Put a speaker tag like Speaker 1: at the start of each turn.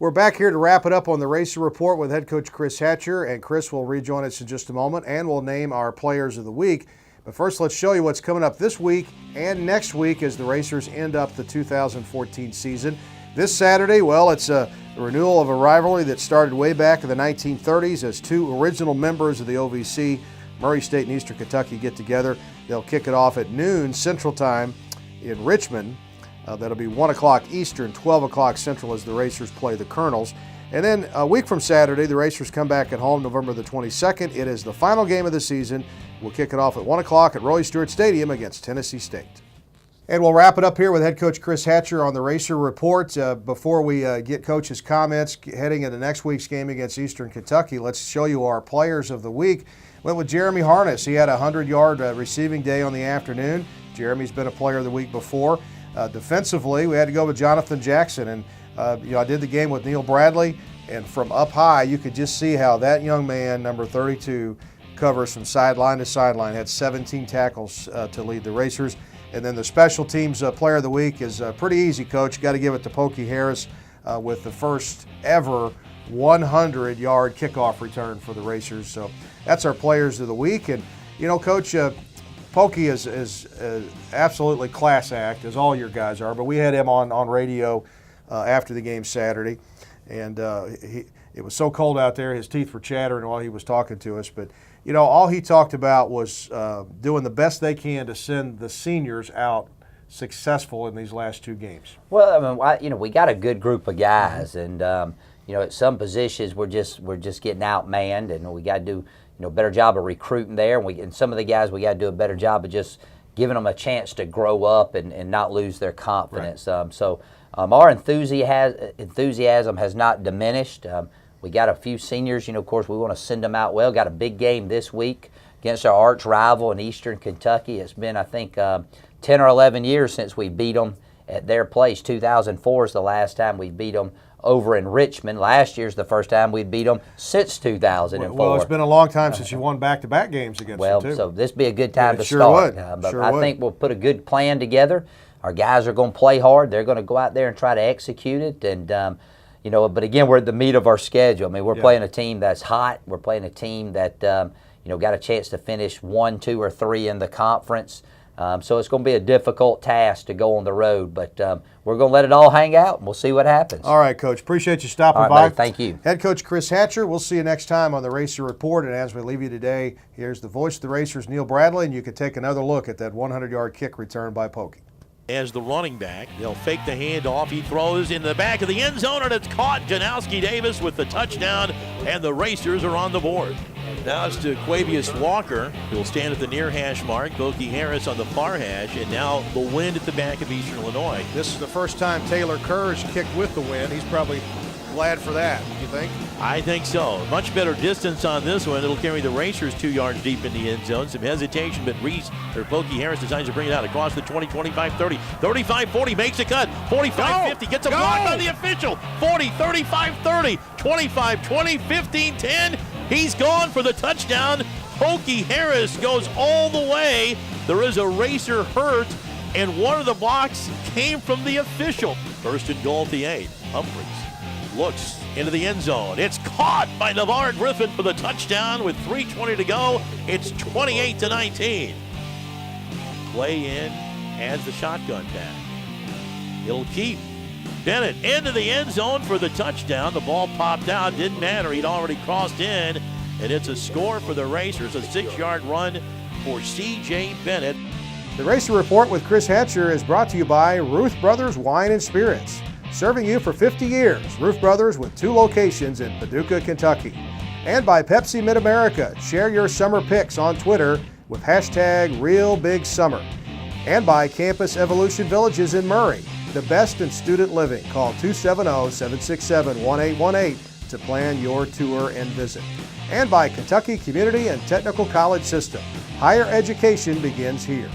Speaker 1: We're back here to wrap it up on the Racer Report with head coach Chris Hatcher, and Chris will rejoin us in just a moment, and we'll name our players of the week. But first, let's show you what's coming up this week and next week as the Racers end up the 2014 season. This Saturday, well, it's a renewal of a rivalry that started way back in the 1930s as two original members of the OVC, Murray State and Eastern Kentucky, get together. They'll kick it off at noon Central Time in Richmond. That'll be 1 o'clock Eastern, 12 o'clock Central as the Racers play the Colonels. And then a week from Saturday, the Racers come back at home November the 22nd. It is the final game of the season. We'll kick it off at 1 o'clock at Roy Stewart Stadium against Tennessee State. And we'll wrap it up here with head coach Chris Hatcher on the Racer Report. Before we get coach's comments heading into next week's game against Eastern Kentucky, let's show you our players of the week. Went with Jeremy Harness. He had a 100-yard receiving day on the afternoon. Jeremy's been a player of the week before. Defensively, we had to go with Jonathan Jackson. And I did the game with Neil Bradley, and from up high, you could just see how that young man, number 32, covers from sideline to sideline. Had 17 tackles to lead the Racers. And then the special teams player of the week is pretty easy, Coach. Got to give it to Pokey Harris with the first ever 100-yard kickoff return for the Racers. So that's our players of the week. And, Coach, Pokey is absolutely class act, as all your guys are, but we had him on radio after the game Saturday, and it was so cold out there, his teeth were chattering while he was talking to us, but all he talked about was doing the best they can to send the seniors out successful in these last two games.
Speaker 2: Well, I mean, we got a good group of guys, and at some positions we're just getting outmanned, and we got to do a better job of recruiting there. And some of the guys, we got to do a better job of just giving them a chance to grow up and not lose their confidence. Right. Our enthusiasm has not diminished. We got a few seniors, of course, we want to send them out well. Got a big game this week against our arch rival in Eastern Kentucky. It's been, I think, 10 or 11 years since we beat them at their place. 2004 is the last time we beat them over in Richmond. Last year's the first time we'd beat them since 2004.
Speaker 1: Well, it's been a long time since you won back-to-back games against them, too.
Speaker 2: So this be a good time to
Speaker 1: sure
Speaker 2: start.
Speaker 1: Would.
Speaker 2: But I think we'll put a good plan together. Our guys are going to play hard. They're going to go out there and try to execute it. And, but again, we're at the meat of our schedule. I mean, we're playing a team that's hot. We're playing a team that, got a chance to finish 1, 2, or 3 in the conference. So it's going to be a difficult task to go on the road, but we're going to let it all hang out, and we'll see what happens.
Speaker 1: All right, Coach. Appreciate you stopping by.
Speaker 2: Buddy, thank you.
Speaker 1: Head Coach Chris Hatcher. We'll see you next time on the Racer Report. And as we leave you today, here's the voice of the Racers, Neil Bradley, and you can take another look at that 100-yard kick return by Pokey.
Speaker 3: As the running back, they'll fake the handoff. He throws in the back of the end zone, and it's caught. Janowski Davis with the touchdown, and the Racers are on the board. Now it's to Quavius Walker, who will stand at the near hash mark. Pokey Harris on the far hash, and now the wind at the back of Eastern Illinois.
Speaker 1: This is the first time Taylor Kerr's kicked with the wind. He's probably glad for that, you think?
Speaker 3: I think so. Much better distance on this one. It'll carry the Racers 2 yards deep in the end zone. Some hesitation, but Pokey Harris decides to bring it out across the 20, 25, 30, 35, 40, makes a cut. 45, 50, gets a block by the official. 40, 35, 30, 25, 20, 15, 10. He's gone for the touchdown. Pokey Harris goes all the way. There is a Racer hurt, and one of the blocks came from the official. First and goal at the 8. Humphreys looks into the end zone. It's caught by Navarre Griffin for the touchdown with 3:20 to go. It's 28-19. Play in as the shotgun pass. It'll keep Bennett into the end zone for the touchdown. The ball popped out. Didn't matter. He'd already crossed in. And it's a score for the Racers. A 6-yard run for C.J. Bennett.
Speaker 1: The Racer Report with Chris Hatcher is brought to you by Ruth Brothers Wine and Spirits. Serving you for 50 years, Ruth Brothers with 2 locations in Paducah, Kentucky. And by Pepsi Mid-America. Share your summer pics on Twitter with hashtag RealBigSummer. And by Campus Evolution Villages in Murray. The best in student living. Call 270-767-1818 to plan your tour and visit. And by Kentucky Community and Technical College System. Higher education begins here.